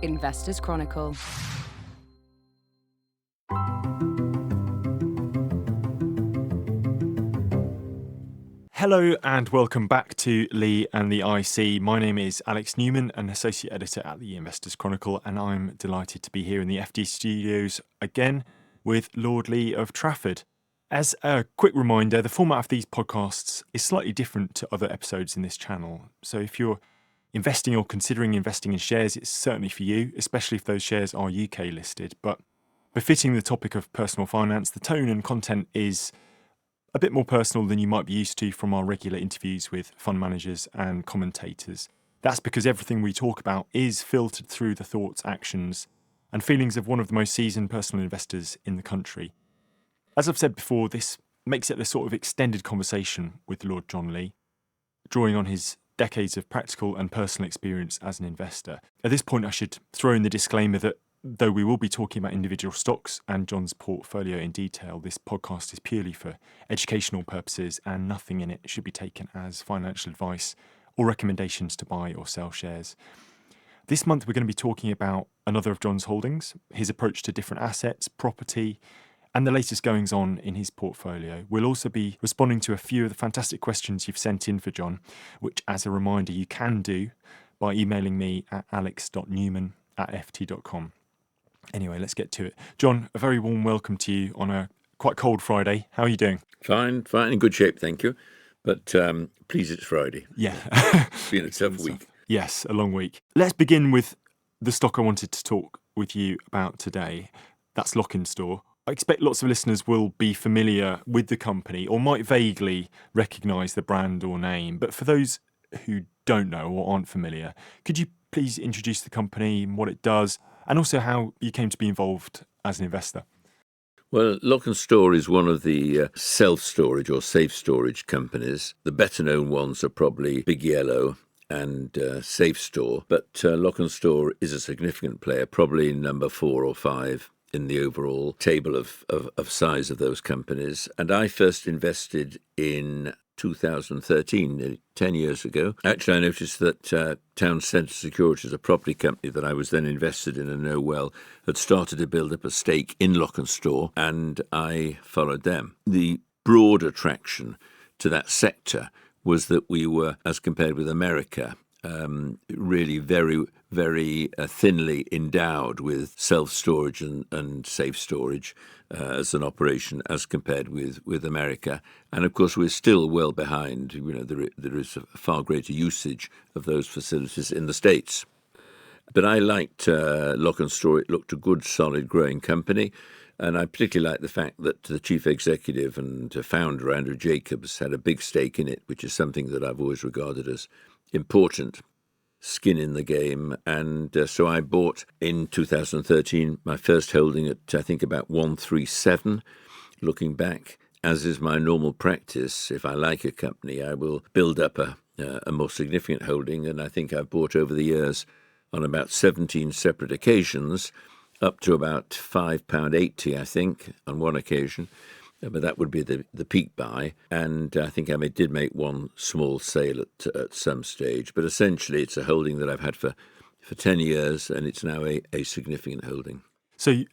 Investors Chronicle. Hello and welcome back to Lee and the IC. My name is Alex Newman, an associate editor at the Investors Chronicle, and I'm delighted to be here in the FD studios again with Lord Lee of Trafford. As a quick reminder, the format of these podcasts is slightly different to other episodes in this channel. So if you're investing or considering investing in shares, it's certainly for you, especially if those shares are UK listed. But befitting the topic of personal finance, the tone and content is a bit more personal than you might be used to from our regular interviews with fund managers and commentators. That's because everything we talk about is filtered through the thoughts, actions, and feelings of one of the most seasoned personal investors in the country. As I've said before, this makes it a sort of extended conversation with Lord John Lee, drawing on his decades of practical and personal experience as an investor. At this point, I should throw in the disclaimer that though we will be talking about individual stocks and John's portfolio in detail, this podcast is purely for educational purposes and nothing in it should be taken as financial advice or recommendations to buy or sell shares. This month we're going to be talking about another of John's holdings, his approach to different assets, property, and the latest goings on in his portfolio. We'll also be responding to a few of the fantastic questions you've sent in for John, which as a reminder you can do by emailing me at alex.newman@ft.com. Anyway, let's get to it. John, a very warm welcome to you on a quite cold Friday. How are you doing? Fine, in good shape, thank you. But please, it's Friday. Yeah. It's been a tough week. Yes, a long week. Let's begin with the stock I wanted to talk with you about today. That's Lok'n Store. I expect lots of listeners will be familiar with the company or might vaguely recognise the brand or name. But for those who don't know or aren't familiar, could you please introduce the company and what it does, and also how you came to be involved as an investor? Well, Lok'n Store is one of the self-storage or safe storage companies. The better-known ones are probably Big Yellow and Safe Store, but Lok'n Store is a significant player, probably number 4 or 5 in the overall table of size of those companies. And I first invested in 2013, nearly 10 years ago. Actually, I noticed that Town Centre Securities, a property company that I was then invested in and know well, had started to build up a stake in Lok'n Store, and I followed them. The broad attraction to that sector was that we were, as compared with America, really very, very thinly endowed with self-storage and safe storage as an operation as compared with America. And of course, we're still well behind. You know, there is a far greater usage of those facilities in the States. But I liked Lok'n Store. It looked a good, solid, growing company. And I particularly like the fact that the chief executive and founder, Andrew Jacobs, had a big stake in it, which is something that I've always regarded as important, skin in the game. And so I bought in 2013 my first holding at, I think, about 137. Looking back, as is my normal practice, if I like a company, I will build up a more significant holding. And I think I've bought over the years on about 17 separate occasions, up to about £5.80, I think, on one occasion. But that would be the peak buy. And I think I did make one small sale at some stage. But essentially, it's a holding that I've had for 10 years, and it's now a significant holding. So you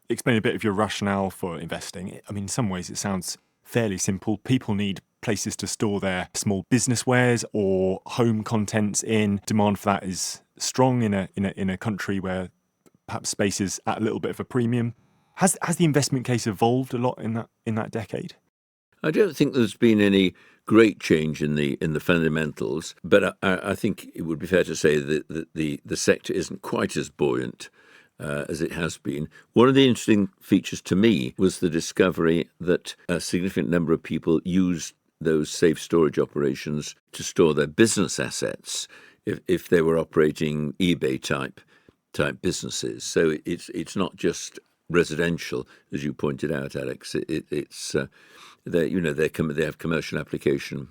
explained a bit of your rationale for investing. I mean, in some ways, it sounds fairly simple. People need places to store their small business wares or home contents in. Demand for that is strong in a country where perhaps space is at a little bit of a premium. Has the investment case evolved a lot in that decade? I don't think there's been any great change in the fundamentals, but I think it would be fair to say that the sector isn't quite as buoyant as it has been. One of the interesting features to me was the discovery that a significant number of people used those safe storage operations to store their business assets if they were operating eBay type businesses. So it's not just residential, as you pointed out, Alex. It's they have commercial application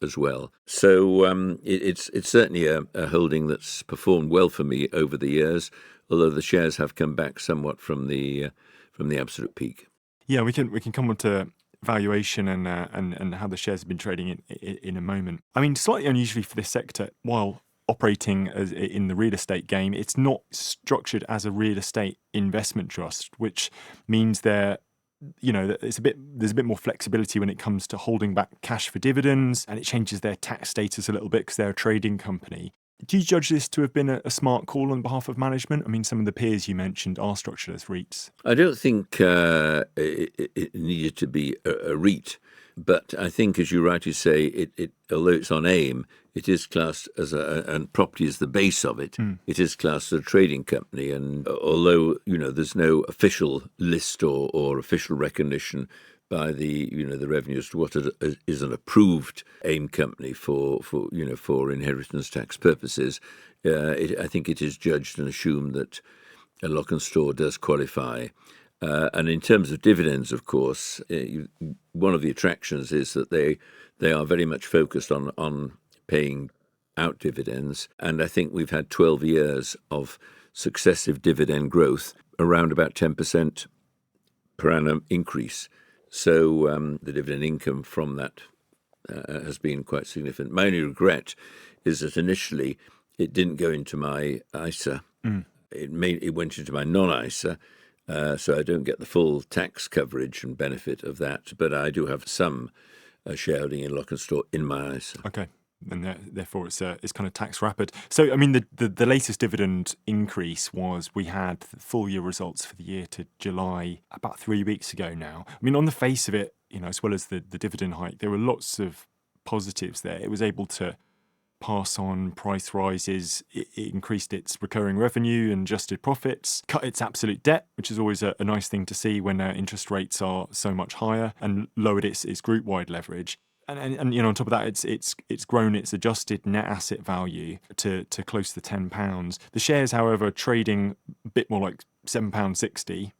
as well. So it's certainly a holding that's performed well for me over the years, although the shares have come back somewhat from the absolute peak. Yeah, we can come on to valuation and how the shares have been trading in a moment. I mean, slightly unusually for this sector, while operating in the real estate game. It's not structured as a real estate investment trust, which means there's a bit more flexibility when it comes to holding back cash for dividends, and it changes their tax status a little bit because they're a trading company. Do you judge this to have been a smart call on behalf of management? I mean, some of the peers you mentioned are structured as REITs. I don't think it needed to be a REIT, but I think, as you rightly say, although it's on AIM, it is classed as and property is the base of it. It is classed as a trading company, and although there's no official list or official recognition by the revenue as to what is an approved AIM company for inheritance tax purposes, I think it is judged and assumed that a Lok'n Store does qualify. And in terms of dividends, of course, one of the attractions is that they are very much focused on paying out dividends. And I think we've had 12 years of successive dividend growth, around about 10% per annum increase. So the dividend income from that has been quite significant. My only regret is that initially it didn't go into my ISA. It went into my non-ISA, so I don't get the full tax coverage and benefit of that. But I do have some shareholding in Lok'n Store in my ISA. Okay. And therefore, it's kind of tax rapid. So, I mean, the latest dividend increase was we had full year results for the year to July about 3 weeks ago now. I mean, on the face of it, as well as the dividend hike, there were lots of positives there. It was able to pass on price rises, it increased its recurring revenue and adjusted profits, cut its absolute debt, which is always a nice thing to see when interest rates are so much higher, and lowered its group-wide leverage. And on top of that, it's grown its adjusted net asset value to close to £10. The shares, however, are trading a bit more like £7.60,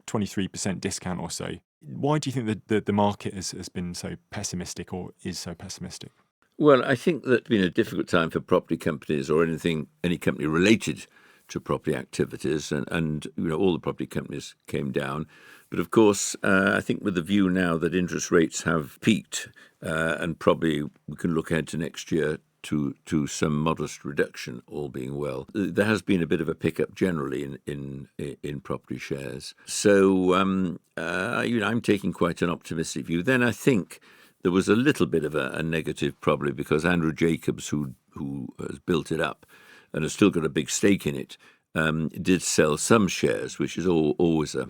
23% discount or so. Why do you think that the market has been so pessimistic, or is so pessimistic? Well, I think that it's been a difficult time for property companies or any company related to property activities, and all the property companies came down. But of course, I think with the view now that interest rates have peaked, and probably we can look ahead to next year to some modest reduction, all being well, there has been a bit of a pickup generally in property shares. So I'm taking quite an optimistic view. Then I think there was a little bit of a negative, probably because Andrew Jacobs, who has built it up and has still got a big stake in it, did sell some shares, which is always a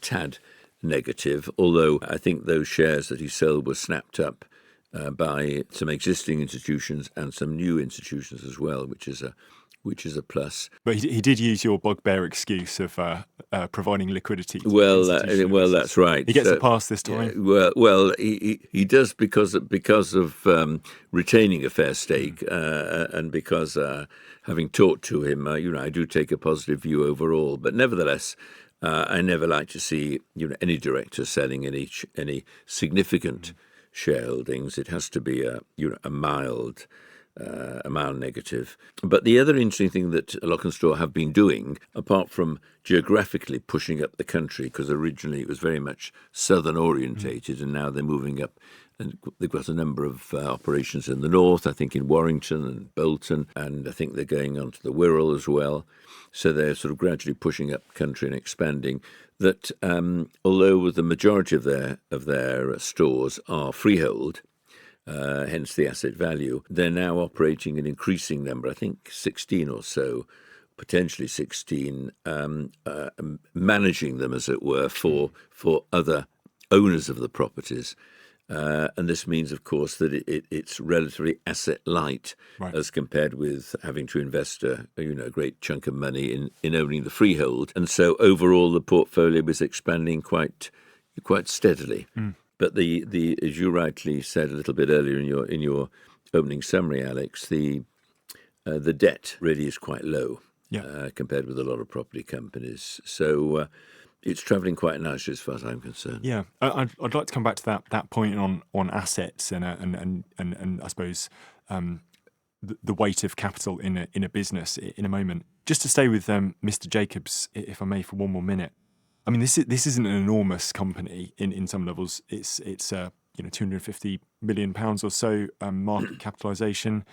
tad negative. Although I think those shares that he sold were snapped up by some existing institutions and some new institutions as well, which is a plus. But he did use your bugbear excuse of providing liquidity. Well, that's right. He gets a pass this time. Well, he does because of retaining a fair stake, and because having talked to him, I do take a positive view overall. But nevertheless, I never like to see any director selling any significant shareholdings. It has to be a mild negative. But the other interesting thing that Lok'n Store have been doing, apart from geographically pushing up the country, because originally it was very much southern orientated, and now they're moving up, and they've got a number of operations in the north, I think in Warrington and Bolton, and I think they're going on to the Wirral as well. So they're sort of gradually pushing up country and expanding. That although the majority of their stores are freehold, hence the asset value, they're now operating an increasing number, I think 16 or so, potentially 16, managing them, as it were, for other owners of the properties. And this means, of course, that it's relatively asset light, right, as compared with having to invest a great chunk of money in owning the freehold. And so overall, the portfolio is expanding quite steadily. But the as you rightly said a little bit earlier in your opening summary, Alex, the debt really is quite low, compared with a lot of property companies. So it's travelling quite nicely as far as I'm concerned. Yeah, I'd like to come back to that point on assets and I suppose the weight of capital in a business in a moment. Just to stay with Mr. Jacobs, if I may, for one more minute. I mean, this isn't an enormous company in some levels. It's £250 million or so market capitalisation.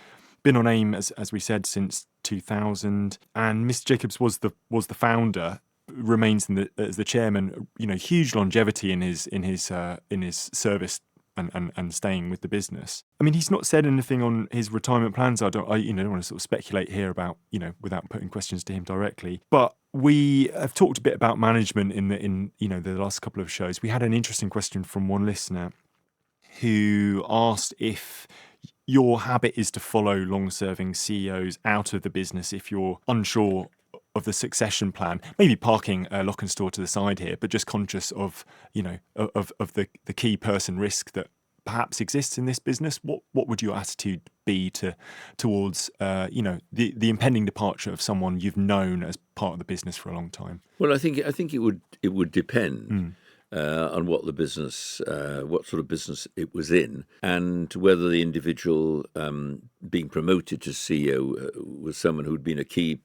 been on AIM, as we said, since 2000, and Mr. Jacobs was the founder, remains as the chairman. Huge longevity in his service and staying with the business. I mean, he's not said anything on his retirement plans. I don't want to sort of speculate here about, without putting questions to him directly. But we have talked a bit about management in the last couple of shows. We had an interesting question from one listener who asked if your habit is to follow long-serving CEOs out of the business if you're unsure of the succession plan, maybe parking Lok'n Store to the side here, but just conscious of of the key person risk that perhaps exists in this business. What would your attitude be towards the impending departure of someone you've known as part of the business for a long time? Well, I think it would depend. On what the business, what sort of business it was in, and whether the individual being promoted to CEO was someone who'd been a key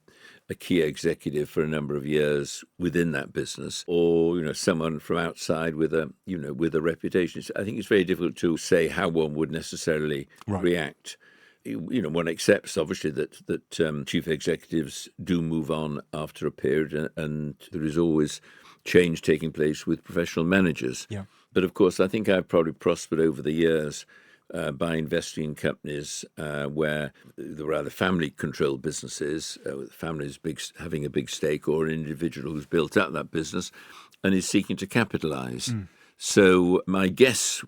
executive for a number of years within that business, or someone from outside with a reputation. I think it's very difficult to say how one would necessarily react. One accepts obviously that chief executives do move on after a period, and there is always change taking place with professional managers. Yeah. But of course, I think I've probably prospered over the years by investing in companies where there were either family-controlled businesses, with families having a big stake, or an individual who's built up that business and is seeking to capitalize. So my guess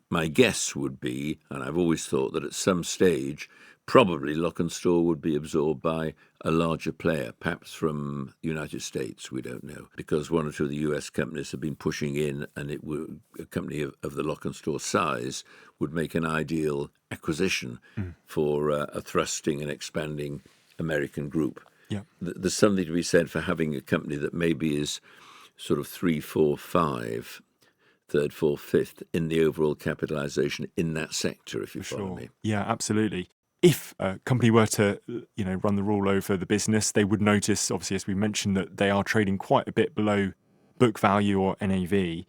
would be, and I've always thought that at some stage, probably Lok'n Store would be absorbed by a larger player, perhaps from the United States, we don't know, because one or two of the US companies have been pushing in, and a company of the Lok'n Store size would make an ideal acquisition for a thrusting and expanding American group. Yeah. There's something to be said for having a company that maybe is sort of 3, 4, 5, third, fourth, fifth in the overall capitalization in that sector, if you follow me. Yeah, absolutely. If a company were to, run the rule over the business, they would notice, obviously, as we mentioned, that they are trading quite a bit below book value or NAV.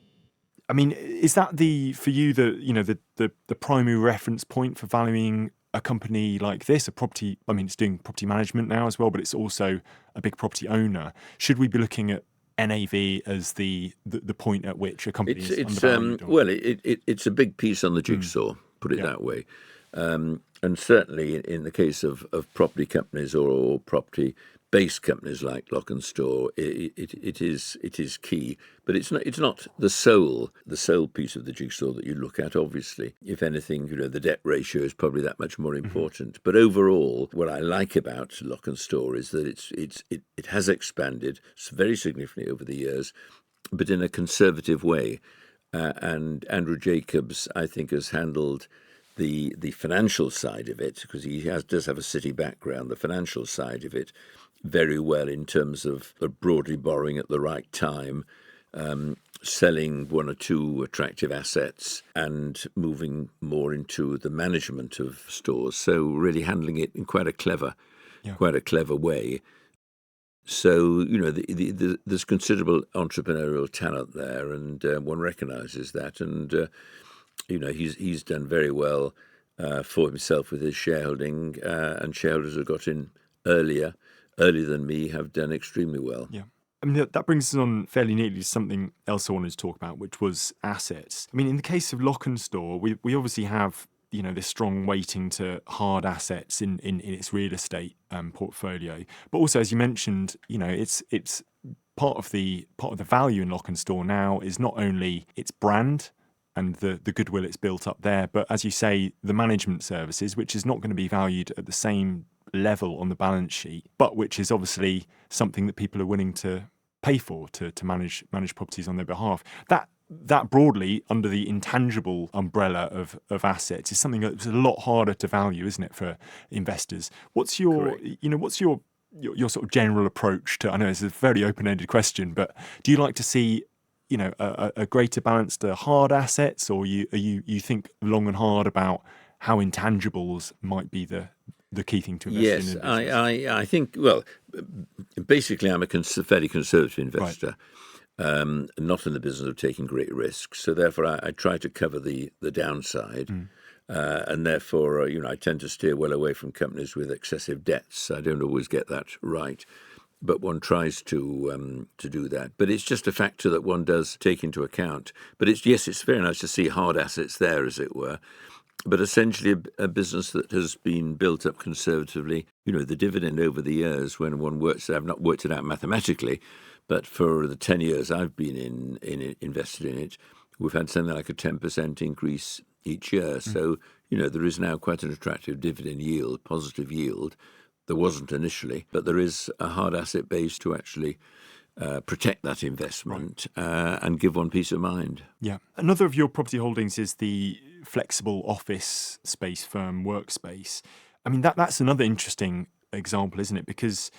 I mean, is that for you the primary reference point for valuing a company like this, a property? I mean, it's doing property management now as well, but it's also a big property owner. Should we be looking at NAV as the point at which a company is undervalued? Well, it's a big piece on the jigsaw, put it that way. And certainly in the case of property companies or property-based companies like Lok'n Store, it is key. But it's not the sole piece of the jigsaw that you look at. Obviously, if anything, the debt ratio is probably that much more important. But overall, what I like about Lok'n Store is that it has expanded very significantly over the years, but in a conservative way. And Andrew Jacobs, I think, has handled the financial side of it, because he does have a city background, the financial side of it very well, in terms of broadly borrowing at the right time, selling one or two attractive assets and moving more into the management of stores. So really handling it in quite a clever way. So, there's considerable entrepreneurial talent there, and one recognises that. And he's done very well for himself with his shareholding, and shareholders who got in earlier than me have done extremely well. Yeah. I mean, that brings us on fairly neatly to something else I wanted to talk about, which was assets. I mean, in the case of Lok'n Store, we obviously have this strong weighting to hard assets in its real estate portfolio, but also, as you mentioned, it's part of the value in Lok'n Store now is not only its brand and the goodwill it's built up there, but as you say, the management services, which is not going to be valued at the same level on the balance sheet, but which is obviously something that people are willing to pay for to manage properties on their behalf. That broadly, under the intangible umbrella of assets, is something that's a lot harder to value, isn't it, for investors? What's your sort of general approach to? I know it's a very open-ended question, but do you like to see a greater balance to hard assets, or you think long and hard about how intangibles might be the key thing to invest in? Yes, I think, well, basically I'm a fairly conservative investor, not in the business of taking great risks. So therefore I try to cover the downside. And therefore, I tend to steer well away from companies with excessive debts. I don't always get that right, but one tries to do that. But it's just a factor that one does take into account. But it's very nice to see hard assets there, as it were. But essentially, a business that has been built up conservatively. The dividend over the years, when one works, I've not worked it out mathematically, but for the 10 years I've been invested in it, we've had something like a 10% increase each year. So, there is now quite an attractive dividend yield, positive yield. There wasn't initially, but there is a hard asset base to actually protect that investment and give one peace of mind. Yeah. Another of your property holdings is the flexible office space firm Workspace. I mean, that's another interesting example, isn't it? Because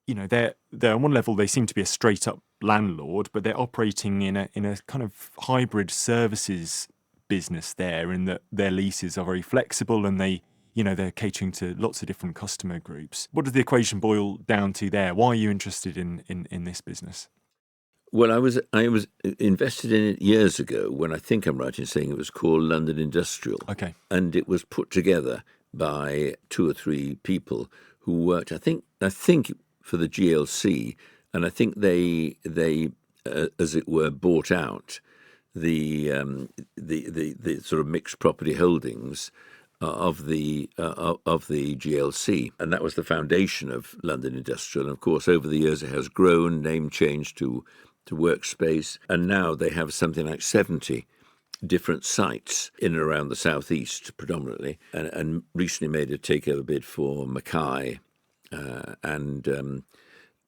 they're on one level they seem to be a straight up landlord, but they're operating in a kind of hybrid services business there, in that their leases are very flexible and they're catering to lots of different customer groups. What does the equation boil down to there? Why are you interested in this business? Well, I was invested in it years ago when I think I'm right in saying it was called London Industrial. Okay. And it was put together by 2 or 3 people who worked, I think for the GLC, and I think they as it were, bought out the sort of mixed property holdings of the GLC, and that was the foundation of London Industrial. And of course, over the years, it has grown, name changed to Workspace, and now they have something like 70 different sites in and around the southeast, predominantly, and recently made a takeover bid for Mackay, and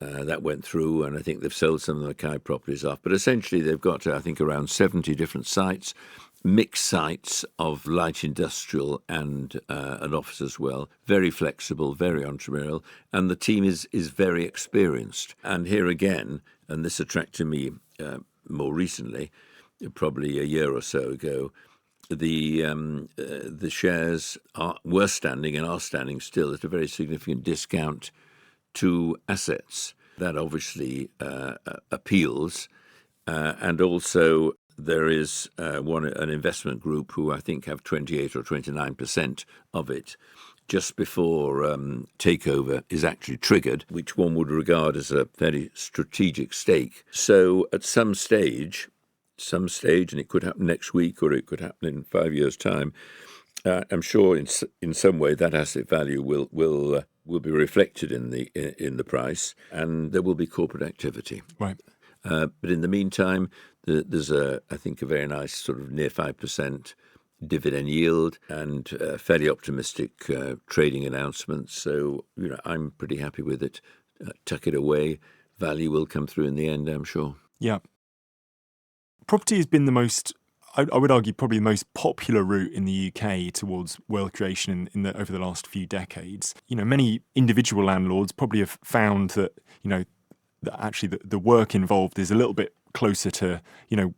that went through, and I think they've sold some of the Mackay properties off. But essentially, they've got, I think, around 70 different sites, mixed sites of light industrial and an office as well. Very flexible, very entrepreneurial, and the team is very experienced. And here again, and this attracted me more recently, probably a year or so ago, the shares were standing and are standing still at a very significant discount to assets. That obviously appeals, and also there is an investment group who I think have 28 or 29% of it just before takeover is actually triggered, which one would regard as a very strategic stake. So at some stage, and it could happen next week or it could happen in 5 years' time, I'm sure in some way that asset value will be reflected in the price, and there will be corporate activity. Right. But in the meantime, there's I think a very nice sort of near 5% dividend yield and fairly optimistic trading announcements. So I'm pretty happy with it. Tuck it away. Value will come through in the end, I'm sure. Yeah. Property has been the most, I would argue, probably the most popular route in the UK towards wealth creation over the last few decades. Many individual landlords probably have found that, that actually the work involved is a little bit closer to,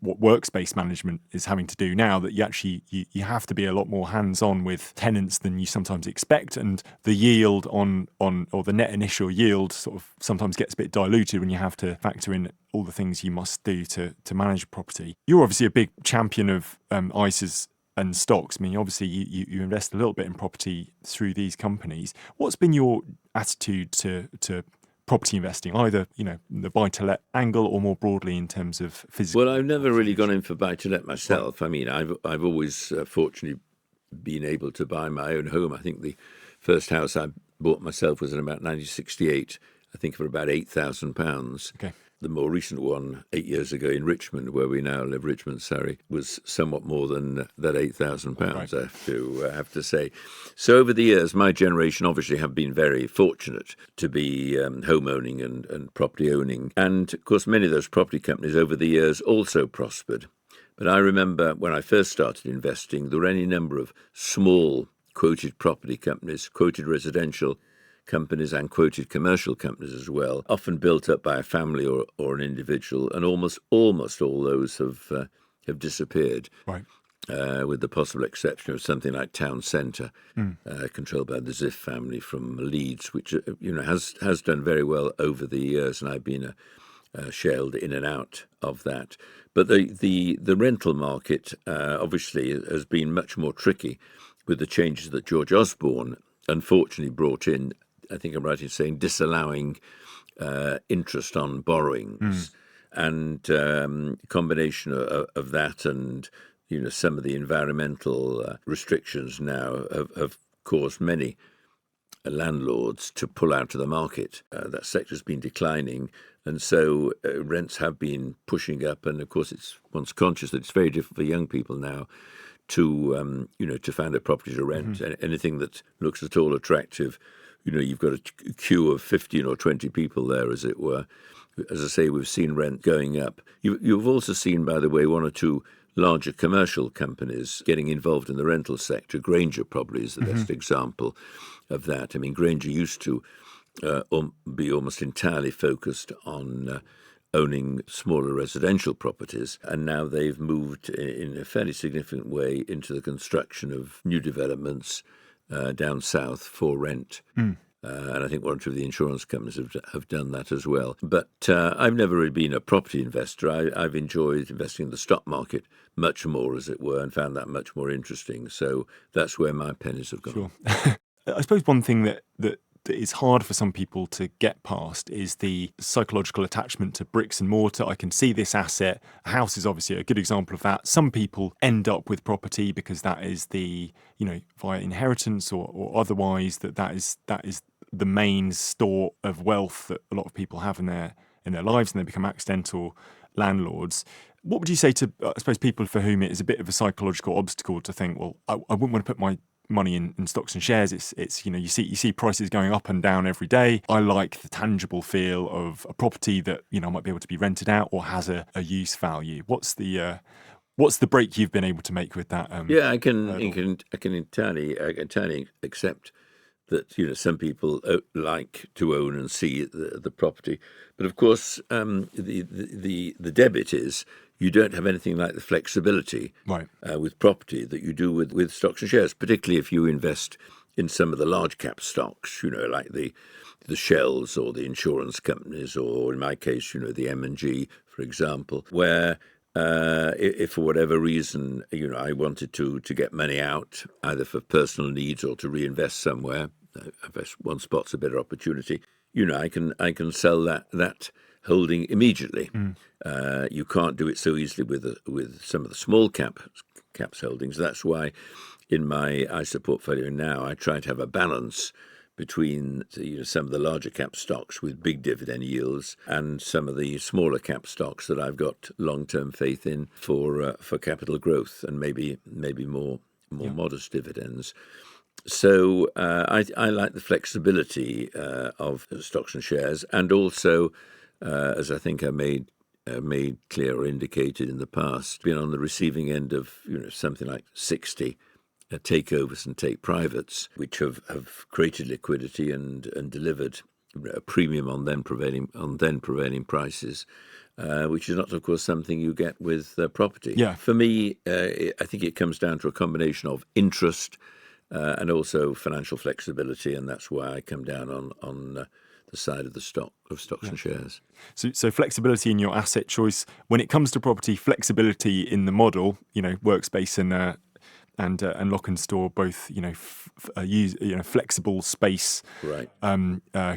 what workspace management is having to do now, that you have to be a lot more hands-on with tenants than you sometimes expect, and the yield or the net initial yield sort of sometimes gets a bit diluted when you have to factor in all the things you must do to manage a property. You're obviously a big champion of ISAs and stocks. I mean, obviously you invest a little bit in property through these companies. What's been your attitude to property investing, either the buy-to-let angle or more broadly in terms of physical? Well, I've never really gone in for buy-to-let myself. Right. I mean, I've always fortunately been able to buy my own home. I think the first house I bought myself was in about 1968. I think for about £8,000. Okay. The more recent one, 8 years ago in Richmond, where we now live, Richmond, Surrey, was somewhat more than that £8,000. Right. I have to say. So over the years, my generation obviously have been very fortunate to be home owning and property owning, and of course many of those property companies over the years also prospered. But I remember when I first started investing, there were any number of small quoted property companies, quoted residential companies and quoted commercial companies as well, often built up by a family or an individual, and almost all those have disappeared. Right. With the possible exception of something like Town Centre, controlled by the Ziff family from Leeds, which has done very well over the years, and I've been shelled in and out of that. But the rental market obviously has been much more tricky with the changes that George Osborne unfortunately brought in. I think I'm right in saying disallowing interest on borrowings, and combination of that and some of the environmental restrictions now have caused many landlords to pull out of the market. That sector's been declining, and so rents have been pushing up. And of course, one's conscious that it's very difficult for young people now to to find a property to rent. Anything that looks at all attractive, you've got a queue of 15 or 20 people there, as it were. As I say, we've seen rent going up. You've also seen, by the way, one or two larger commercial companies getting involved in the rental sector. Granger probably is the best example of that. I mean, Granger used to be almost entirely focused on owning smaller residential properties, and now they've moved in a fairly significant way into the construction of new developments down south for rent. And I think one or two of the insurance companies have done that as well. But I've never really been a property investor. I've enjoyed investing in the stock market much more, as it were, and found that much more interesting. So that's where my pennies have gone. Sure. I suppose one thing that is hard for some people to get past is the psychological attachment to bricks and mortar. I can see this asset. A house is obviously a good example of that. Some people end up with property because that is via inheritance or otherwise, that is the main store of wealth that a lot of people have in their lives, and they become accidental landlords. What would you say to, I suppose, people for whom it is a bit of a psychological obstacle to think, well, I wouldn't want to put my money in stocks and shares. It's you see prices going up and down every day. I like the tangible feel of a property that might be able to be rented out or has a use value. What's the break you've been able to make with that? Yeah, I can entirely accept that some people like to own and see the property, but of course the debit is you don't have anything like the flexibility with property that you do with stocks and shares, particularly if you invest in some of the large cap stocks, like the Shells or the insurance companies, or in my case, the M&G, for example, where if for whatever reason, I wanted to get money out, either for personal needs or to reinvest somewhere, if one spots a better opportunity, I can sell that holding immediately. You can't do it so easily with some of the small caps holdings. That's why in my ISA portfolio now I try to have a balance between some of the larger cap stocks with big dividend yields and some of the smaller cap stocks that I've got long-term faith in for capital growth and maybe more modest dividends. So I like the flexibility of stocks and shares, and also, as I think I made clear or indicated in the past, been on the receiving end of something like 60 takeovers and take privates, which have created liquidity and delivered a premium on then prevailing prices, which is not, of course, something you get with property. Yeah. For me, I think it comes down to a combination of interest and also financial flexibility, and that's why I come down on the side of the stocks and shares. So flexibility in your asset choice. When it comes to property, flexibility in the model. Workspace and Lok'n Store both use flexible space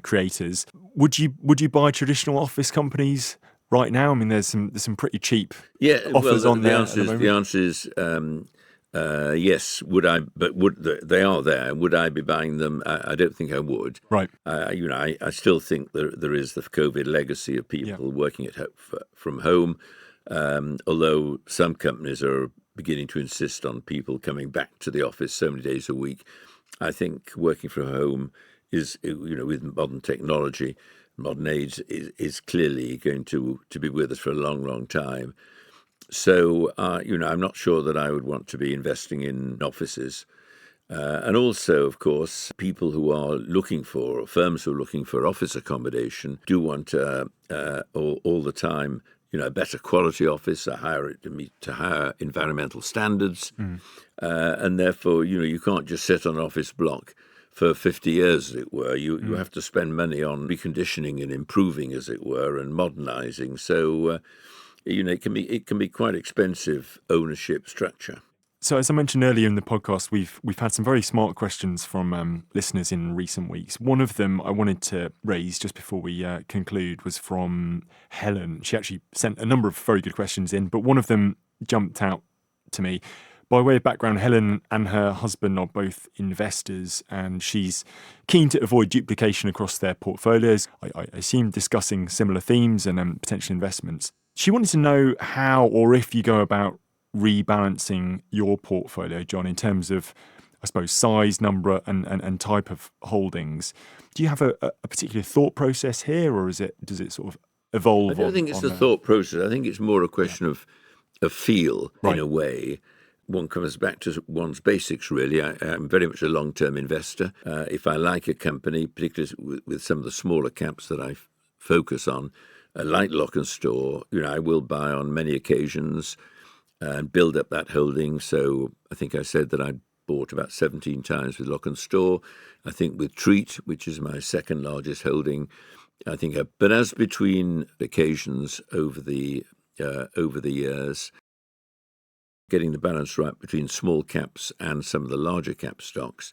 creators. Would you buy traditional office companies right now? I mean, there's some pretty cheap offers on there. The answer is yes. Would I? But they are there? Would I be buying them? I don't think I would. Right. I still think there is the COVID legacy of people working from home, although some companies are beginning to insist on people coming back to the office so many days a week. I think working from home is, with modern technology, modern age, is clearly going to be with us for a long, long time. So, I'm not sure that I would want to be investing in offices. And also, of course, people who are looking for, firms who are looking for office accommodation do want all the time, a better quality office, to higher environmental standards. And therefore, you can't just sit on an office block for 50 years, as it were. You have to spend money on reconditioning and improving, as it were, and modernising. So, it can be quite expensive ownership structure. So, as I mentioned earlier in the podcast, we've had some very smart questions from listeners in recent weeks. One of them I wanted to raise just before we conclude was from Helen. She actually sent a number of very good questions in, but one of them jumped out to me. By way of background, Helen and her husband are both investors, and she's keen to avoid duplication across their portfolios. I assume discussing similar themes and potential investments. She wanted to know how or if you go about rebalancing your portfolio, John, in terms of, I suppose, size, number, and type of holdings. Do you have a particular thought process here, or does it sort of evolve? I don't think it's a thought process. I think it's more a question of feel, in a way. One comes back to one's basics, really. I'm very much a long-term investor. If I like a company, particularly with some of the smaller caps that I focus on, like Lok'n Store, I will buy on many occasions and build up that holding. So I think I said that I bought about 17 times with Lok'n Store. I think with Treat, which is my second largest holding, but as between occasions over the years, getting the balance right between small caps and some of the larger cap stocks,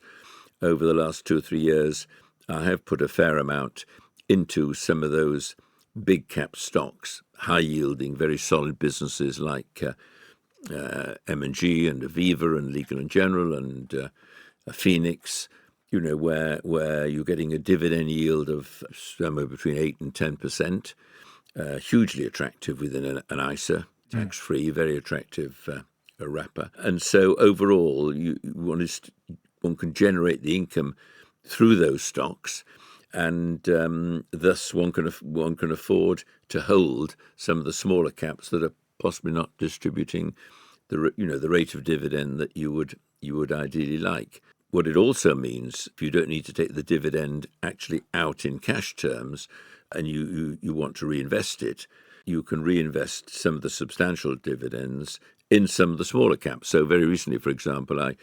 over the last 2 or 3 years, I have put a fair amount into some of those big cap stocks, high yielding, very solid businesses like M&G and Aviva and Legal & General and Phoenix, where you're getting a dividend yield of somewhere between 8 and 10%, hugely attractive within an ISA, tax-free, very attractive wrapper. And so overall, one can generate the income through those stocks, and thus one can afford to hold some of the smaller caps that are possibly not distributing the rate of dividend that you would ideally like. What it also means, if you don't need to take the dividend actually out in cash terms, and you want to reinvest it, you can reinvest some of the substantial dividends in some of the smaller caps. So very recently, for example, I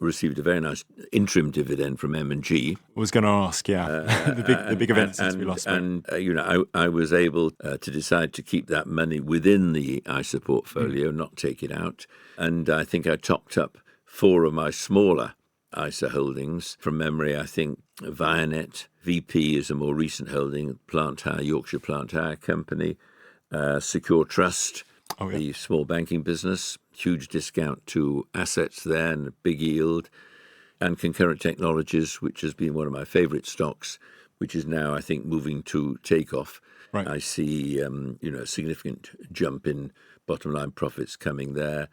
received a very nice interim dividend from M&G. I was going to ask, the big event since we last spoke. And I was able to decide to keep that money within the ISA portfolio, not take it out. And I think I topped up 4 of my smaller ISA holdings. From memory, I think Vianet, VP is a more recent holding, Yorkshire Plant Hire Company, Secure Trust, the small banking business, huge discount to assets there and a big yield, and Concurrent Technologies, which has been one of my favourite stocks, which is now, I think, moving to takeoff. Right. I see a significant jump in bottom line profits coming there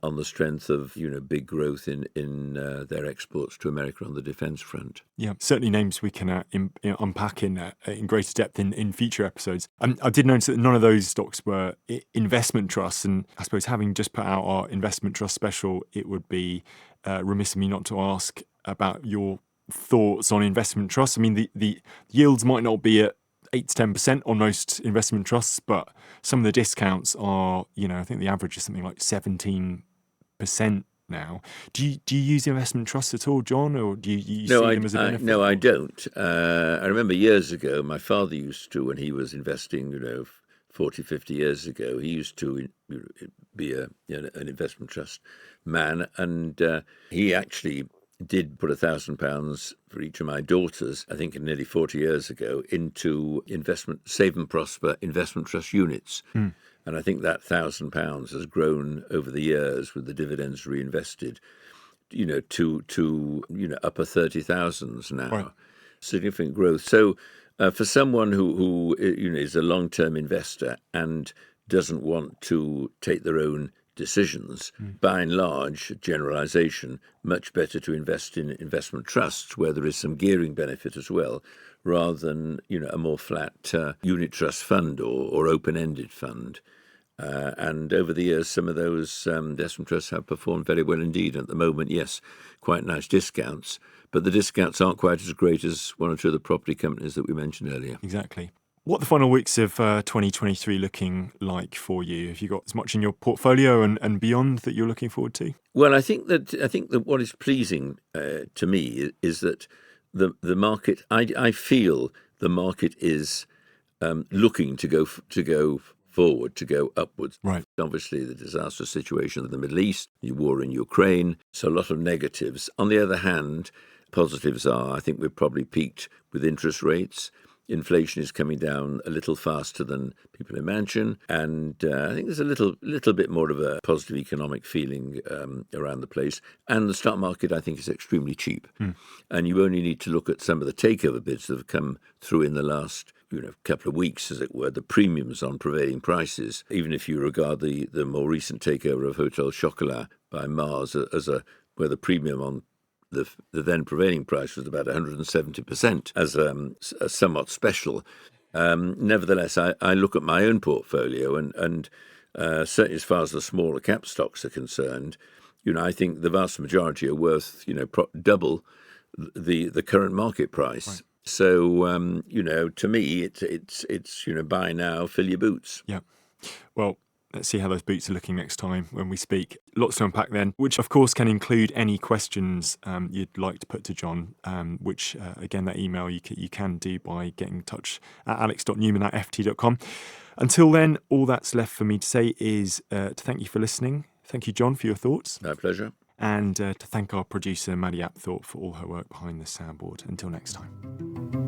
on the strength of big growth in their exports to America on the defence front. Yeah, certainly names we can unpack in greater depth in future episodes. I did notice that none of those stocks were investment trusts, and I suppose having just put out our investment trust special, it would be remiss of me not to ask about your thoughts on investment trusts. I mean, the yields might not be at 8 to 10% on most investment trusts, but some of the discounts are, I think the average is something like 17% now. Do you use investment trusts at all, John, or do you see them as a benefit? No, I don't. I remember years ago, my father used to, when he was investing, 40, 50 years ago, he used to be an investment trust man, and he actually did put £1,000 for each of my daughters, I think nearly 40 years ago, into Save and Prosper investment trust units. And I think that £1,000 has grown over the years with the dividends reinvested, to upper 30,000s now. Right. Significant growth. So for someone who is a long-term investor and doesn't want to take their own decisions, by and large, generalization, much better to invest in investment trusts where there is some gearing benefit as well, rather than a more flat unit trust fund or open-ended fund. And over the years, some of those investment trusts have performed very well indeed. At the moment, yes, quite nice discounts, but the discounts aren't quite as great as one or two of the property companies that we mentioned earlier. Exactly. What are the final weeks of 2023 looking like for you? Have you got as much in your portfolio and beyond that you're looking forward to? Well, I think that what is pleasing to me is that the market. I feel the market is looking to go forward, to go upwards. Right. Obviously, the disastrous situation in the Middle East, the war in Ukraine, so a lot of negatives. On the other hand, positives are, I think we've probably peaked with interest rates. Inflation is coming down a little faster than people imagine, and I think there's a little bit more of a positive economic feeling around the place. And the stock market, I think, is extremely cheap. And you only need to look at some of the takeover bids that have come through in the last couple of weeks, as it were, the premiums on prevailing prices. Even if you regard the more recent takeover of Hotel Chocolat by Mars as where the premium on the then prevailing price was about 170% as a somewhat special. Nevertheless, I look at my own portfolio and certainly as far as the smaller cap stocks are concerned, I think the vast majority are worth double the current market price. Right. So to me, it's buy now, fill your boots. Yeah. Well, let's see how those boots are looking next time when we speak. Lots to unpack then, which of course can include any questions you'd like to put to John, which again, that email you can do by getting in touch at alex.newman@ft.com. Until then, all that's left for me to say is to thank you for listening. Thank you, John, for your thoughts. My pleasure. And to thank our producer, Maddie Apthorpe, for all her work behind the soundboard. Until next time.